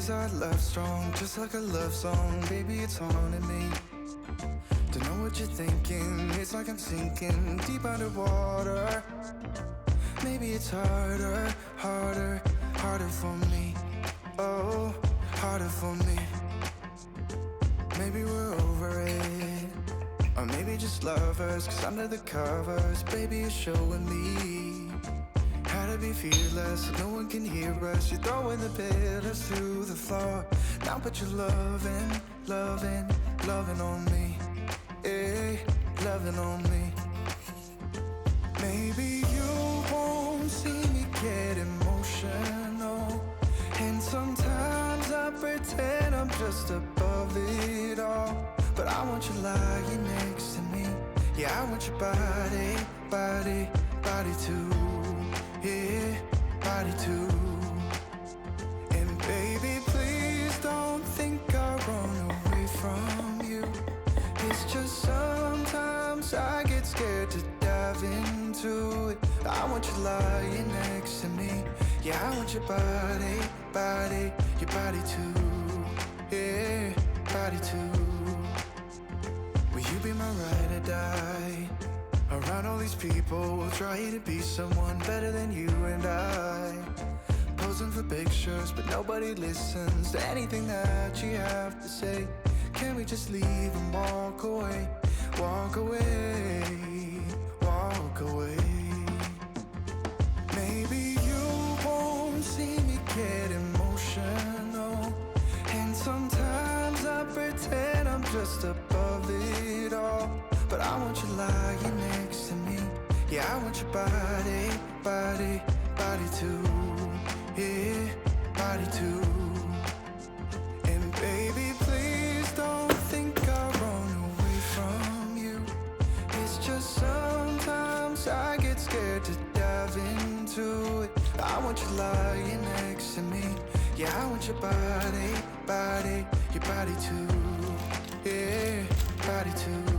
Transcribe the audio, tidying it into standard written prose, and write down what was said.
is our love strong, just like a love song. Baby, it's haunting me. Don't know what you're thinking. It's like I'm sinking deep underwater. Maybe it's harder, harder, harder for me. Oh, harder for me. Maybe we're over it, or maybe just lovers, cause under the covers, baby, you're showing me how to be fearless, so no one can hear us. You're throwing the pillars through the floor. Now put your loving, loving, loving on me. Yeah, loving on me. Maybe you won't see me get emotional, and sometimes I pretend I'm just above it all. But I want you lying next to me. Yeah, I want your body, body, body too. Yeah, body too. And baby, please don't think I run away from you. It's just sometimes I get scared to dive into it. I want you lying next to me. Yeah, I want your body, body, your body too. Yeah, body too. Will you be my ride or die? Around all these people, we'll try to be someone better than you and I. Posing for pictures, but nobody listens to anything that you have to say. Can we just leave and walk away? Walk away, walk away. Maybe you won't see me get emotional, and sometimes I pretend I'm just above it all. But I want you lying next to me. Yeah, I want your body, body, body too. Yeah, body too. And baby, please don't think I run away from you. It's just sometimes I get scared to dive into it. I want you lying next to me. Yeah, I want your body, body, your body too. Yeah, body too.